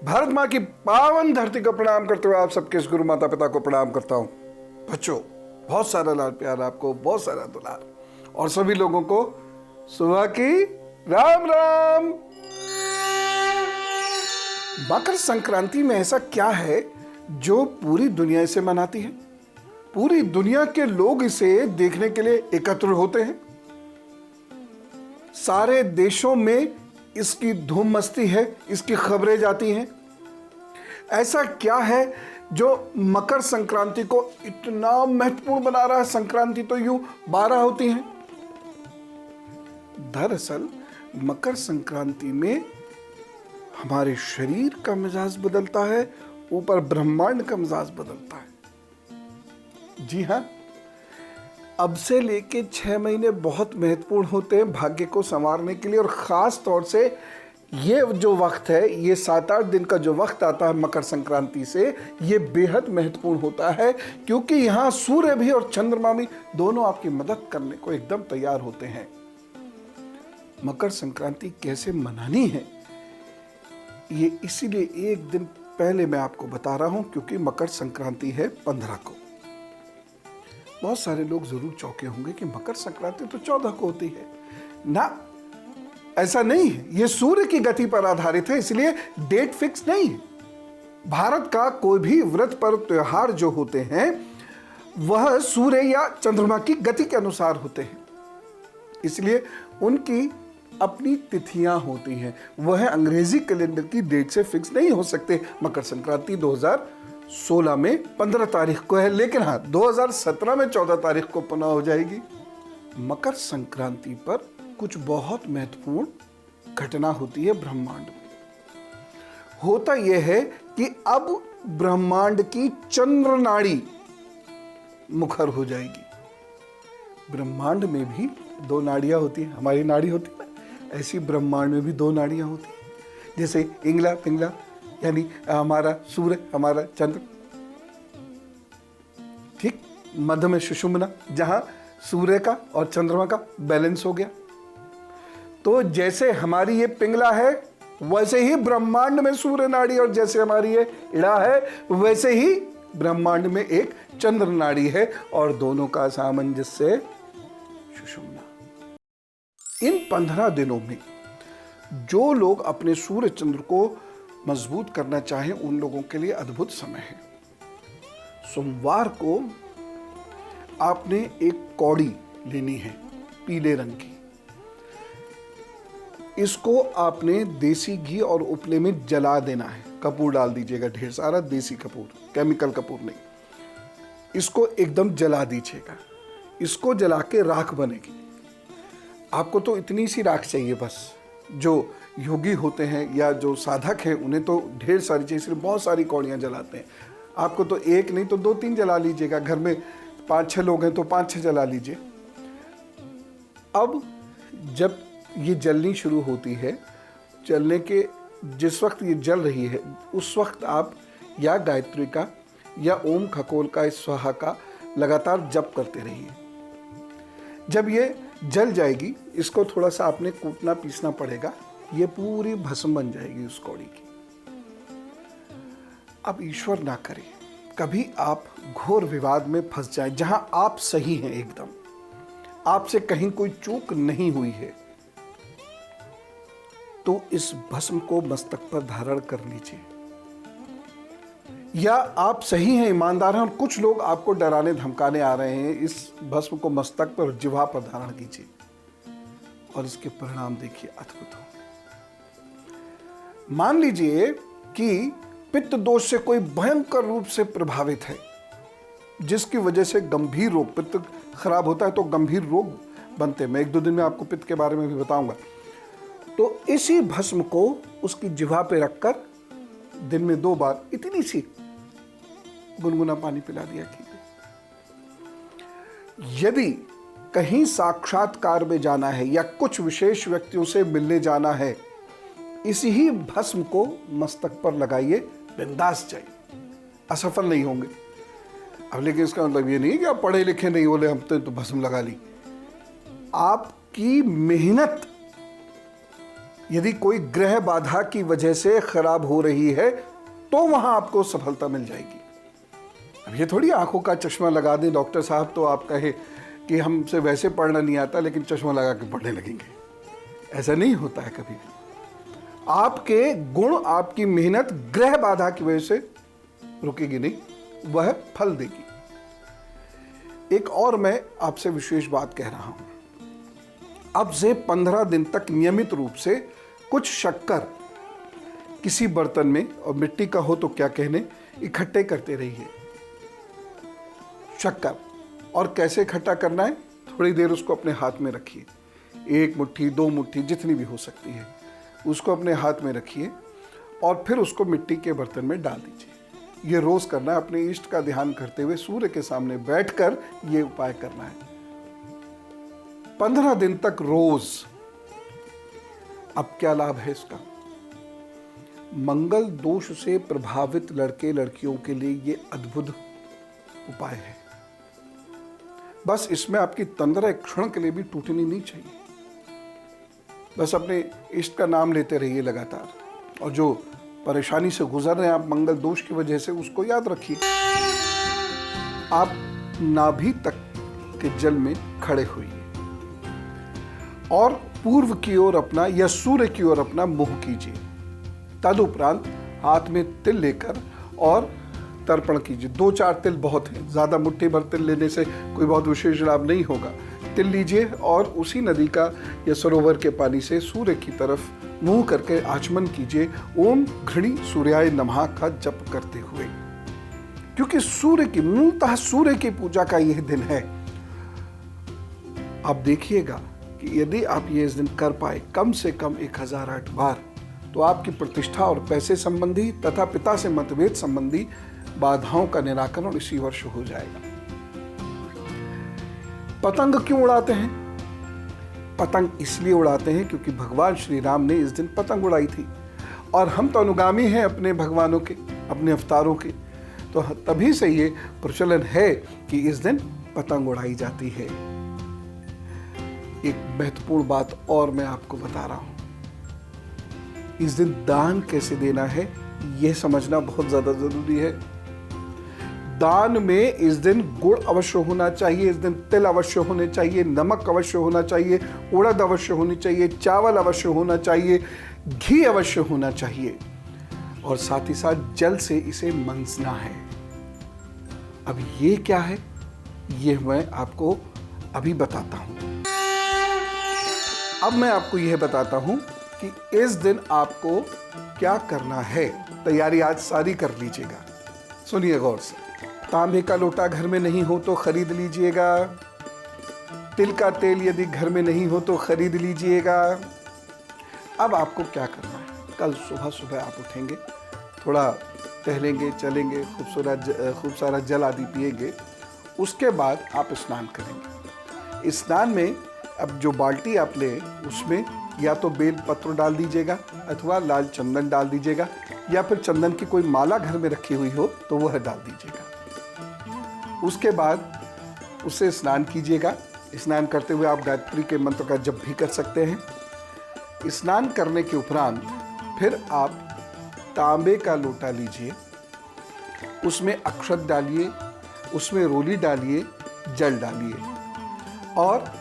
भारत माँ की पावन धरती को प्रणाम करते हुए आप सबके इस गुरु माता पिता को प्रणाम करता हूँ। बच्चों, बहुत सारा लाड प्यार आपको, बहुत सारा दुलार, और सभी लोगों को सुबह की राम राम। मकर संक्रांति में ऐसा क्या है जो पूरी दुनिया इसे मनाती है? पूरी दुनिया के लोग इसे देखने के लिए एकत्र होते हैं। सारे देशों में इसकी धूम मस्ती है, इसकी खबरें जाती हैं। ऐसा क्या है जो मकर संक्रांति को इतना महत्वपूर्ण बना रहा है? संक्रांति तो यूं 12 होती हैं। दरअसल मकर संक्रांति में हमारे शरीर का मिजाज बदलता है, ऊपर ब्रह्मांड का मिजाज बदलता है। जी हां, अब से लेके 6 महीने बहुत महत्वपूर्ण होते हैं भाग्य को संवारने के लिए, और ख़ास तौर से ये जो वक्त है, ये 7-8 दिन का जो वक्त आता है मकर संक्रांति से, ये बेहद महत्वपूर्ण होता है, क्योंकि यहाँ सूर्य भी और चंद्रमा भी दोनों आपकी मदद करने को एकदम तैयार होते हैं। मकर संक्रांति कैसे मनानी है, ये इसीलिए एक दिन पहले मैं आपको बता रहा हूँ, क्योंकि मकर संक्रांति है 15 को। बहुत सारे लोग जरूर चौंके होंगे कि मकर संक्रांति तो 14 को होती है ना। ऐसा नहीं है, यह सूर्य की गति पर आधारित है, इसलिए डेट फिक्स नहीं है। भारत का कोई भी व्रत पर्व त्योहार जो होते हैं वह सूर्य या चंद्रमा की गति के अनुसार होते हैं, इसलिए उनकी अपनी तिथियां होती हैं। वह अंग्रेजी कैलेंडर की डेट से फिक्स नहीं हो सकते। मकर संक्रांति 2016 में 15 तारीख को है, लेकिन हाँ 2017 में 14 तारीख को पुनः हो जाएगी। मकर संक्रांति पर कुछ बहुत महत्वपूर्ण घटना होती है ब्रह्मांड में। होता यह है कि अब ब्रह्मांड की चंद्र नाड़ी मुखर हो जाएगी। ब्रह्मांड में भी 2 नाड़ियां होती हैं, हमारी नाड़ी होती है ना, ऐसी ब्रह्मांड में भी 2 नाड़ियां होती हैं। जैसे इंगला पिंगला, यानी हमारा सूर्य, हमारा चंद्र, ठीक, मध्य में सुषुम्ना, जहां सूर्य का और चंद्रमा का बैलेंस हो गया। तो जैसे हमारी ये पिंगला है, वैसे ही ब्रह्मांड में सूर्य नाड़ी, और जैसे हमारी ये इड़ा है, वैसे ही ब्रह्मांड में एक चंद्र नाड़ी है, और दोनों का सामंजस्य सुषुम्ना। इन 15 दिनों में जो लोग अपने सूर्य चंद्र को मजबूत करना चाहें, उन लोगों के लिए अद्भुत समय है। सोमवार को आपने एक कौड़ी लेनी है पीले रंग की। इसको आपने देसी घी और उपले में जला देना है। कपूर डाल दीजिएगा, ढेर सारा देसी कपूर, केमिकल कपूर नहीं। इसको एकदम जला दीजिएगा। इसको जला के राख बनेगी। आपको तो इतनी सी राख चाहिए बस। जो योगी होते हैं या जो साधक हैं, उन्हें तो ढेर सारी चाहिए, इसलिए बहुत सारी कौड़ियाँ जलाते हैं। आपको तो एक नहीं तो 2-3 जला लीजिएगा। घर में 5-6 लोग हैं तो 5-6 जला लीजिए। अब जब ये जलनी शुरू होती है, जलने के जिस वक्त ये जल रही है, उस वक्त आप या गायत्री का या ओम खकोल का, स्वाहा का लगातार जप करते रहिए। जब ये जल जाएगी, इसको थोड़ा सा आपने कूटना पीसना पड़ेगा, ये पूरी भस्म बन जाएगी उस कौड़ी की। अब ईश्वर ना करे कभी आप घोर विवाद में फंस जाएं, जहां आप सही हैं, एकदम आपसे कहीं कोई चूक नहीं हुई है, तो इस भस्म को मस्तक पर धारण कर लीजिए। या आप सही हैं, ईमानदार हैं, और कुछ लोग आपको डराने धमकाने आ रहे हैं, इस भस्म को मस्तक पर, जिह्वा पर धारण कीजिए, और इसके परिणाम देखिए, अद्भुत हो। मान लीजिए कि पित्त दोष से कोई भयंकर रूप से प्रभावित है, जिसकी वजह से गंभीर रोग, पित्त खराब होता है तो गंभीर रोग बनते हैं। मैं 1-2 दिन में आपको पित्त के बारे में भी बताऊंगा। तो इसी भस्म को उसकी जिह्वा पे रखकर दिन में 2 बार इतनी सी गुनगुना पानी पिला दिया कीजिए। यदि कहीं साक्षात्कार में जाना है या कुछ विशेष व्यक्तियों से मिलने जाना है, इसी ही भस्म को मस्तक पर लगाइए, बिंदास जाइए, असफल नहीं होंगे। अब लेकिन इसका मतलब ये नहीं कि आप पढ़े लिखे नहीं, बोले हम तो भस्म लगा ली। आपकी मेहनत यदि कोई ग्रह बाधा की वजह से खराब हो रही है तो वहां आपको सफलता मिल जाएगी। अब ये थोड़ी आंखों का चश्मा लगा दें डॉक्टर साहब तो आप कहे कि हमसे वैसे पढ़ना नहीं आता लेकिन चश्मा लगा के पढ़ने लगेंगे, ऐसा नहीं होता है कभी भी। आपके गुण, आपकी मेहनत ग्रह बाधा की वजह से रुकेगी नहीं, वह फल देगी। एक और मैं आपसे विशेष बात कह रहा हूं, अब से 15 दिन तक नियमित रूप से कुछ शक्कर किसी बर्तन में, और मिट्टी का हो तो क्या कहने, इकट्ठे करते रहिए शक्कर। और कैसे इकट्ठा करना है, थोड़ी देर उसको अपने हाथ में रखिए, 1 मुट्ठी 2 मुट्ठी जितनी भी हो सकती है उसको अपने हाथ में रखिए और फिर उसको मिट्टी के बर्तन में डाल दीजिए। ये रोज करना है, अपने इष्ट का ध्यान करते हुए सूर्य के सामने बैठकर ये उपाय करना है 15 दिन तक रोज। अब क्या लाभ है इसका? मंगल दोष से प्रभावित लड़के लड़कियों के लिए ये अद्भुत उपाय है। बस इसमें आपकी तंद्रा एक क्षण के लिए भी टूटनी नहीं चाहिए। बस अपने इष्ट का नाम लेते रहिए लगातार, और जो परेशानी से गुजर रहे हैं आप मंगल दोष की वजह से, उसको याद रखिए। आप नाभि तक के जल में खड़े होइए और पूर्व की ओर अपना या सूर्य की ओर अपना मुंह कीजिए। तदुपरांत हाथ में तिल लेकर और तर्पण कीजिए। 2-4 तिल बहुत हैं, ज़्यादा मुट्ठी भर तिल लेने से कोई बहुत विशेष लाभ नहीं होगा। तिल लीजिए और उसी नदी का या सरोवर के पानी से सूर्य की तरफ मुंह करके आचमन कीजिए, ओम घृणी सूर्याय नमः का जप करते हुए। क्योंकि सूर्य की, मूलतः सूर्य की पूजा का यह दिन है। आप देखिएगा कि यदि आप ये इस दिन कर पाए कम से कम 1008 बार, तो आपकी प्रतिष्ठा और पैसे संबंधी तथा पिता से मतभेद संबंधी बाधाओं का निराकरण इसी वर्ष हो जाएगा। पतंग क्यों उड़ाते हैं? पतंग इसलिए उड़ाते हैं क्योंकि भगवान श्री राम ने इस दिन पतंग उड़ाई थी, और हम तो अनुगामी हैं अपने भगवानों के, अपने अवतारों के, तो तभी से ये प्रचलन है कि इस दिन पतंग उड़ाई जाती है। एक महत्वपूर्ण बात और मैं आपको बता रहा हूं, इस दिन दान कैसे देना है यह समझना बहुत ज्यादा जरूरी है। दान में इस दिन गुड़ अवश्य होना चाहिए, इस दिन तिल अवश्य होने चाहिए, नमक अवश्य होना चाहिए, उड़द अवश्य होनी चाहिए, चावल अवश्य होना चाहिए, घी अवश्य होना चाहिए, और साथ ही साथ जल से इसे मंजना है। अब ये क्या है, ये मैं आपको अभी बताता हूं। अब मैं आपको यह बताता हूं कि इस दिन आपको क्या करना है। तैयारी आज सारी कर लीजिएगा, सुनिए गौर से। तांबे का लोटा घर में नहीं हो तो खरीद लीजिएगा। तिल का तेल यदि घर में नहीं हो तो खरीद लीजिएगा। अब आपको क्या करना है, कल सुबह सुबह आप उठेंगे, थोड़ा टहलेंगे, चलेंगे, खूब सारा जल आदि पिएंगे। उसके बाद आप स्नान करेंगे। स्नान में अब जो बाल्टी आप ले उसमें या तो बेल पत्र डाल दीजिएगा अथवा लाल चंदन डाल दीजिएगा, या फिर चंदन की कोई माला घर में रखी हुई हो तो वह डाल दीजिएगा। उसके बाद उससे स्नान कीजिएगा। स्नान करते हुए आप गायत्री के मंत्र का जप भी कर सकते हैं। स्नान करने के उपरांत फिर आप तांबे का लोटा लीजिए, उसमें अक्षत डालिए, उसमें रोली डालिए, जल डालिए और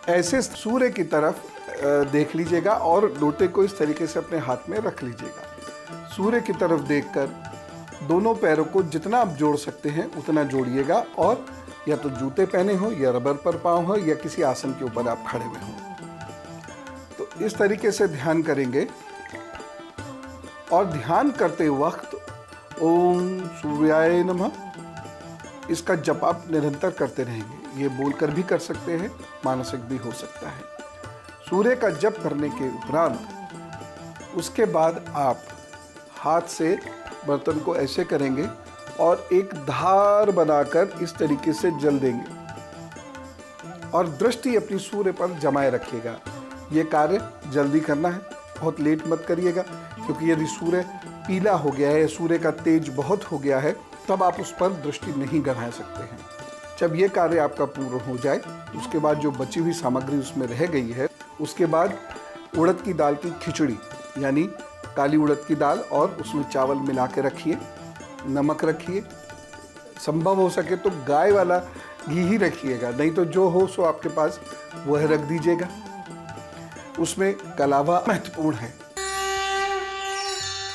ऐसे सूर्य की तरफ देख लीजिएगा और लोटे को इस तरीके से अपने हाथ में रख लीजिएगा। सूर्य की तरफ देखकर दोनों पैरों को जितना आप जोड़ सकते हैं उतना जोड़िएगा, और या तो जूते पहने हो या रबर पर पाँव हो या किसी आसन के ऊपर आप खड़े हुए हों। तो इस तरीके से ध्यान करेंगे, और ध्यान करते वक्त ओम सूर्याय नमः इसका जप आप निरंतर करते रहेंगे। ये बोलकर भी कर सकते हैं, मानसिक भी हो सकता है। सूर्य का जप करने के उपरांत उसके बाद आप हाथ से बर्तन को ऐसे करेंगे और एक धार बनाकर इस तरीके से जल देंगे और दृष्टि अपनी सूर्य पर जमाए रखिएगा। ये कार्य जल्दी करना है, बहुत लेट मत करिएगा, क्योंकि यदि सूर्य पीला हो गया है, सूर्य का तेज बहुत हो गया है, तब आप उस पर दृष्टि नहीं गंवा सकते हैं। जब ये कार्य आपका पूर्ण हो जाए उसके बाद जो बची हुई सामग्री उसमें रह गई है, उसके बाद उड़द की दाल की खिचड़ी, यानी काली उड़द की दाल और उसमें चावल मिला के रखिए, नमक रखिए, संभव हो सके तो गाय वाला घी ही रखिएगा, नहीं तो जो हो सो आपके पास वह रख दीजिएगा। उसमें कलावा महत्वपूर्ण है।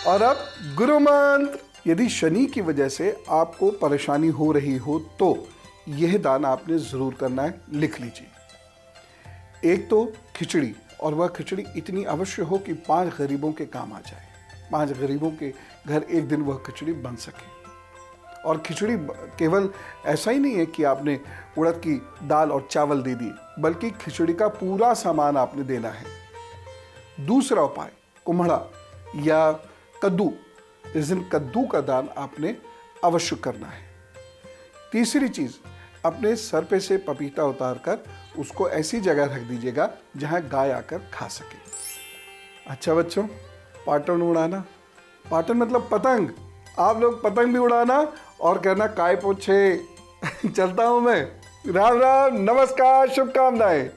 और अब गुरु मंत्र। यदि शनि की वजह से आपको परेशानी हो रही हो तो यह दान आपने जरूर करना है, लिख लीजिए। एक तो खिचड़ी, और वह खिचड़ी इतनी अवश्य हो कि 5 गरीबों के काम आ जाए, 5 गरीबों के घर एक दिन वह खिचड़ी बन सके। और खिचड़ी केवल ऐसा ही नहीं है कि आपने उड़द की दाल और चावल दे दिए, बल्कि खिचड़ी का पूरा सामान आपने देना है। दूसरा उपाय, कुम्हड़ा या कद्दू, इस दिन कद्दू का दान आपने अवश्य करना है। तीसरी चीज, अपने सर पे से पपीता उतारकर उसको ऐसी जगह रख दीजिएगा जहां गाय आकर खा सके। अच्छा बच्चों, पाटन उड़ाना, पाटन मतलब पतंग, आप लोग पतंग भी उड़ाना और कहना काय पोछे। चलता हूं मैं, राम राम, नमस्कार, शुभकामनाएं।